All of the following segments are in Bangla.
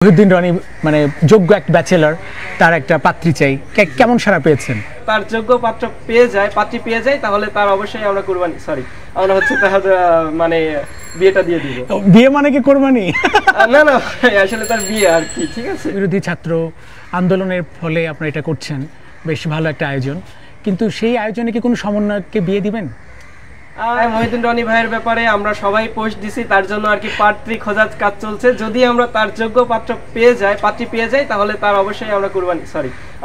মহিউদ্দিন রনি মানে যোগ্য এক ব্যাচেলর, তার একটা পাত্রী চাই, কেমন সাড়া পেয়েছেন? তার যোগ্য পাত্র পেয়ে যায়, পাত্রী পেয়ে যায়, তাহলে তার অবশ্যই আমরা কুরবানি আমরা হচ্ছে তার মানে বিয়েটা দিয়ে দিব। বিয়ে মানে কি কোরবানি? না না, আসলে তার বিয়ে আর কি। ঠিক আছে, বিরোধী ছাত্র আন্দোলনের ফলে আপনারা এটা করছেন, বেশ ভালো একটা আয়োজন, কিন্তু সেই আয়োজনে কি কোনো সমন্বয়ককে বিয়ে দিবেন? মহিউদ্দিন রনি ভাইয়ের ব্যাপারে আমরা সবাই পোস্ট দিছি, তার জন্য আর কি পাত্রী খোঁজার কাজ চলছে। যদি আমরা তার যোগ্য পাত্র পেয়ে যাই, পাত্রী পেয়ে যাই, তাহলে তার অবশ্যই আমরা কুরবানি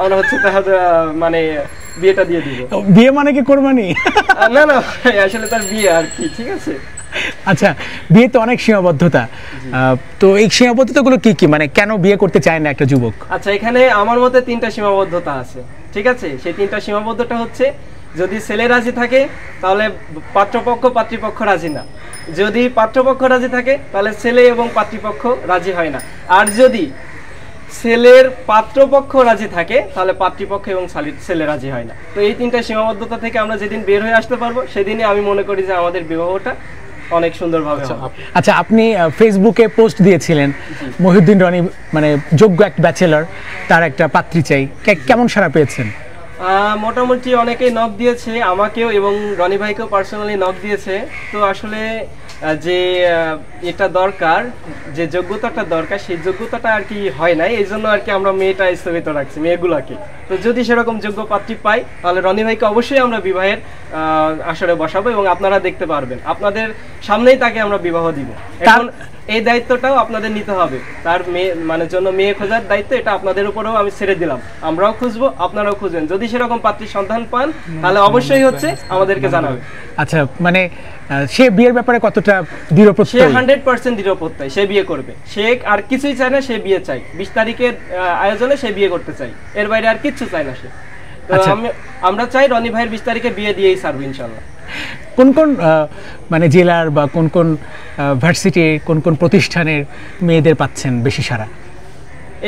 আমরা হচ্ছে তার মানে বিয়েটা দিয়ে দিব। বিয়ে মানে কি কোরবানি? না না, আসলে তার বিয়ে আর কি। ঠিক আছে, আচ্ছা, বিয়ে তো অনেক সীমাবদ্ধতা, তো এই সীমাবদ্ধতাগুলো কি কি, মানে কেন বিয়ে করতে চায় না একটা যুবক? আচ্ছা, এখানে আমার মতে 3টা সীমাবদ্ধতা আছে। ঠিক আছে, সেই 3টা সীমাবদ্ধতা হচ্ছে, যদি ছেলে রাজি থাকে তাহলে পাত্রপক্ষ পাত্রীপক্ষ রাজি না, যদি পাত্রপক্ষ রাজি থাকে তাহলে ছেলে এবং পাত্রীপক্ষ রাজি হয় না, আর যদি ছেলের পাত্রপক্ষ রাজি থাকে তাহলে পাত্রীপক্ষ এবং ছেলে রাজি হয় না। তো এই 3টা সীমাবদ্ধতা থেকে আমরা যেদিন বের হয়ে আসতে পারবো, সেদিনই আমি মনে করি যে আমাদের বিবাহটা অনেক সুন্দরভাবে হবে। আচ্ছা, আপনি ফেসবুকে পোস্ট দিয়েছিলেন মহিউদ্দিন রনি মানে যোগ্য এক ব্যাচেলর, তার একটা পাত্রী চাই, কেমন সাড়া পেয়েছেন? মোটামুটি অনেকেই নক দিয়েছে, আমাকেও এবং রনি ভাইকেও পার্সোনালি নক দিয়েছে। তো আসলে যে এটা দরকার, যে যোগ্যতাটা দরকার, সেই যোগ্যতাটা আর কি হয় নাই, এই জন্য আর কি আমরা মেয়েটা স্থগিত রাখছি, মেয়েগুলাকে। তো যদি সেরকম যোগ্য পাত্রী পাই, তাহলে রনি ভাইকে অবশ্যই আমরা বিবাহের আসরে বসাবো এবং আপনারা দেখতে পারবেন, আপনাদের সামনেই তাকে আমরা বিবাহ দিব। এখন এই দায়িত্বটাও আপনাদের নিতে হবে, তার মেয়ে মানে জন্য মেয়ে খোঁজার দায়িত্ব এটা আপনাদের উপরেও আমি ছেড়ে দিলাম। আমরাও খুঁজবো, আপনারাও খুঁজবেন। যদি সেরকম পাত্রীর সন্ধান পান, তাহলে অবশ্যই হচ্ছে আমাদেরকে জানাবে। আচ্ছা, মানে সে বিয়ের ব্যাপারে কতটা দৃঢ়প্রত্যয়ী? সে 100% দৃঢ়প্রত্যয়, সে বিয়ে করবে। সে আর কিছুই চায় না, সে বিয়ে চাই। 20 তারিখের আয়োজনে সে বিয়ে করতে চাই, এর বাইরে আর কিচ্ছু চাই না সে। তো আমরা চাই রনি ভাইয়ের 20 তারিখে বিয়ে দিয়েই ছাড়বো ইনশাল্লাহ। কোন কোন মানে জেলার বা কোন কোন ভার্সিটির কোন কোন প্রতিষ্ঠানের মেয়েদের পাচ্ছেন বেশি সারা?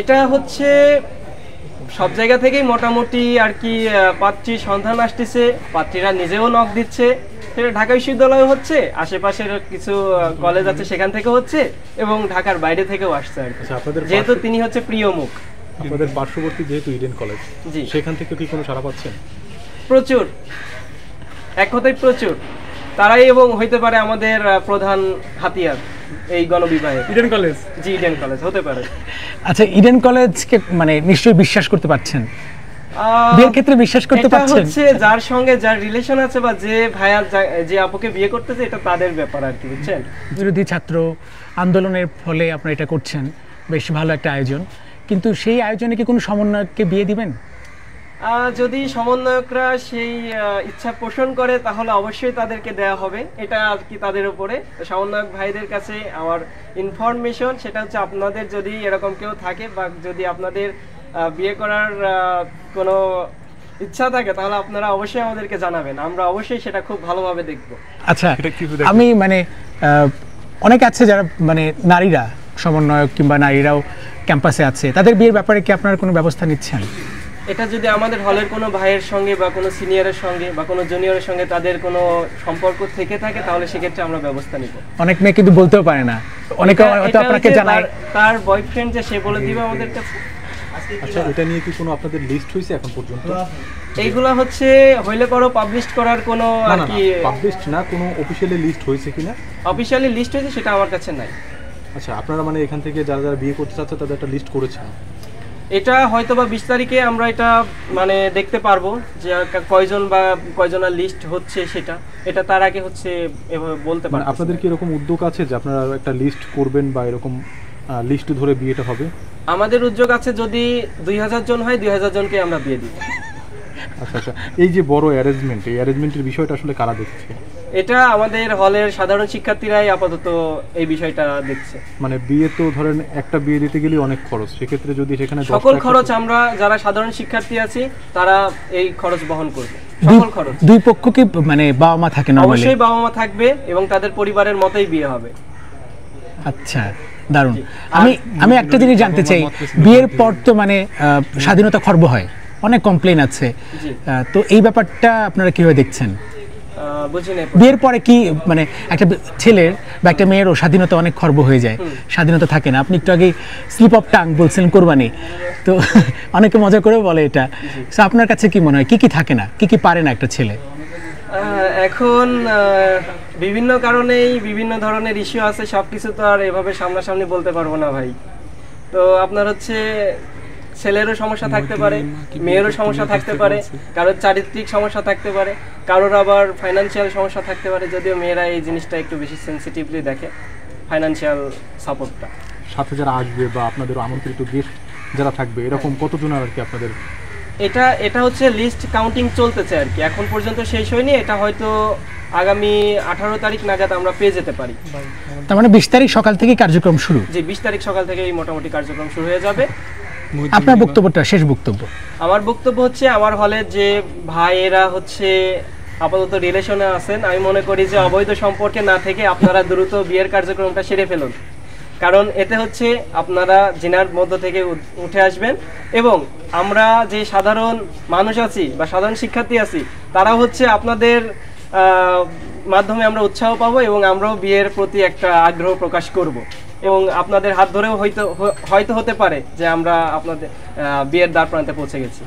এটা হচ্ছে সব জায়গা থেকেই মোটামুটি আর কি পাত্রীর সন্ধান আসতেছে, পাত্রীরা নিজেও নক দিচ্ছে। সেটা ঢাকা বিশ্ববিদ্যালয় হচ্ছে, আশেপাশের কিছু কলেজ আছে সেখান থেকে হচ্ছে, এবং ঢাকার বাইরে থেকেও আসছে আর কি। যেহেতু তিনি হচ্ছে প্রিয় মুখ। আপনাদের পার্শ্ববর্তী যেহেতু ইডেন কলেজ, জি, সেখান থেকে কি কোনো সাড়া পাচ্ছেন? প্রচুর, এক কথায় প্রচুর। তারাই এবং হইতে পারে আমাদের প্রধান হাতিয়ার এই গণবিবাহে। Eden college? জি, ইডেন কলেজ হতে পারে। আচ্ছা, ইডেন কলেজকে মানে নিশ্চয়ই বিশ্বাস করতে পারছেন, বিয়ের ক্ষেত্রে বিশ্বাস করতে পারছেন? হচ্ছে যার সঙ্গে যার রিলেশন আছে বা যে ভাইয়া যে আপুকে বিয়ে করতেছে, এটা তাদের ব্যাপার আর কি, বুঝছেন। বিরোধী ছাত্র আন্দোলনের ফলে আপনারা এটা করছেন, বেশ ভালো একটা আয়োজন, কিন্তু সেই আয়োজনে কি কোনো সমন্বয়ককে বিয়ে দিবেন? যদি সমন্বয়করা সেই ইচ্ছা পোষণ করে, তাহলে অবশ্যই তাদেরকে দেয়া হবে, এটা আর কি তাদের উপরে। সমন্বয়ক ভাইদের কাছে আমার ইনফরমেশন সেটা হচ্ছে, আপনাদের যদি এরকম কেউ থাকে বা যদি আপনাদের বিয়ে করার কোনো ইচ্ছা থাকে, তাহলে আপনারা অবশ্যই আমাদেরকে জানাবেন, আমরা অবশ্যই সেটা খুব ভালোভাবে দেখব। আচ্ছা, আমি মানে অনেক আছে যারা মানে নারীরা সমন্বয়ক কিংবা নারীরাও ক্যাম্পাসে আছে, তাদের বিয়ের ব্যাপারে কি আপনারা কোনো ব্যবস্থা নিচ্ছেন? এটা যদি আমাদের হলের কোনো ভাইয়ের সঙ্গে বা কোনো সিনিয়রের সঙ্গে বা কোনো জুনিয়রের সঙ্গে তাদের কোনো সম্পর্ক থেকে থাকে, তাহলে সেক্ষেত্রে আমরা ব্যবস্থা নিব। অনেক মেয়ে কিন্তু বলতেও পারে না, অনেকে হয়তো আপনাকে জানায় তার বয়ফ্রেন্ড যে সে বলে দিবে আমাদের কাছে। আচ্ছা, এটা নিয়ে কি কোনো আপনাদের লিস্ট হয়েছে এখন পর্যন্ত? এইগুলা হচ্ছে হইলে পরও পাবলিশ করার কোনো আর কি পাবলিশড না, কোনো অফিশিয়ালি লিস্ট হয়েছে কিনা? অফিশিয়ালি লিস্ট হয়েছে সেটা আমার কাছে নাই। আচ্ছা, আপনারা মানে এখান থেকে যারা যারা বিয়ে করতে চাচ্ছে তাদের একটা লিস্ট করেছেন? এটা হয়তো বা 20 তারিখে আমরা এটা মানে দেখতে পারবো যে কয়জন বা কয়জনের লিস্ট হচ্ছে, সেটা এটা তার আগে হচ্ছে এভাবে বলতে পারবো। আপনাদের কি এরকম উদ্যোগ আছে যে আপনারা একটা লিস্ট করবেন বা এরকম লিস্ট ধরে বিয়েটা হবে? আমাদের উদ্যোগ আছে, যদি 2000 জন হয় 2000 জনকে আমরা বিয়ে দিব। আচ্ছা আচ্ছা, এই যে বড় অ্যারেঞ্জমেন্ট, এই অ্যারেঞ্জমেন্টের বিষয়টা আসলে কারা দেখছে? এটা আমাদের হলের সাধারণ শিক্ষার্থীরাই আপাতত এই বিষয়টা দেখছে। মানে বিয়ে তো ধরেন একটা বিয়ে দিতে গেলে অনেক খরচ, সেক্ষেত্রে যদি সেখানে সকল খরচ আমরা যারা সাধারণ শিক্ষার্থী আছি তারা এই খরচ বহন করবে, সকল খরচ। দুই পক্ষ কি মানে বাবা মা থাকে? অবশ্যই বাবা মা থাকবে এবং তাদের পরিবারের মতোই বিয়ে হবে। আচ্ছা, দারুণ। আমি একটা জিনিস জানতে চাই, বিয়ের পর তো মানে স্বাধীনতা খর্ব হয়, অনেক কমপ্লেইন আছে, তো এই ব্যাপারটা আপনারা কিভাবে দেখছেন? বুঝি নাই। বিয়ের পরে কি মানে একটা ছেলের বা একটা মেয়েরও স্বাধীনতা অনেক খর্ব হয়ে যায়, স্বাধীনতা থাকে না। আপনি একটু আগে স্লিপ অফ টাং বলছিলেন কোরবানি, তো অনেকে মজা করে বলে এটা। তো আপনার কাছে কি মনে হয় কি কি থাকে না, কি কি পারে না একটা ছেলে? এখন বিভিন্ন কারণেই বিভিন্ন ধরনের ইস্যু আছে, সবকিছু তো আর এভাবে সামনাসামনি বলতে পারবো না ভাই। তো আপনার হচ্ছে ছেলেরও সমস্যা থাকতে পারে, মেয়েরও সমস্যা থাকতে পারে, কারোর চারিত্রিক সমস্যা থাকতে পারে, কারোর আবার ফাইনান্সিয়াল সমস্যা থাকতে পারে, যদিও মেয়েরা এই জিনিসটা একটু বেশি সেন্সিটিভলি দেখে ফাইনান্সিয়াল সাপোর্টটা। সাথে যারা আসবে বা আপনাদের আমন্ত্রিত গেস্ট যারা থাকবে এরকম কতজন আর কি আপনাদের? এটা হচ্ছে লিস্ট কাউন্টিং চলতেছে আর কি, এখন পর্যন্ত শেষ হয়নি। এটা হয়তো আগামী 18 তারিখ নাগাদ আমরা পেয়ে যেতে পারি। তার মানে 20 তারিখ সকাল থেকে কার্যক্রম শুরু? জি, 20 তারিখ সকাল থেকেই মোটামুটি কার্যক্রম শুরু হয়ে যাবে। আপনার বক্তব্যটা, শেষ বক্তব্য। আমার বক্তব্য হচ্ছে, আমার হলে যে ভাইয়েরা হচ্ছে আপাতত রিলেশনে আছেন, আমি মনে করি যে অবৈধ সম্পর্কে না থেকে আপনারা দ্রুত বিয়ের কার্যক্রমটা সেরে ফেলুন। কারণ এতে হচ্ছে আপনারা জিনার মধ্য থেকে উঠে আসবেন, এবং আমরা যে সাধারণ মানুষ আছি বা সাধারণ শিক্ষার্থী আছি, তারা হচ্ছে আপনাদের মাধ্যমে আমরা উৎসাহ পাবো, এবং আমরাও বিয়ের প্রতি একটা আগ্রহ প্রকাশ করব, এবং আপনাদের হাত ধরেও হয়তো হতে পারে যে আমরা আপনাদের বিয়ের দ্বার প্রান্তে পৌঁছে গেছি।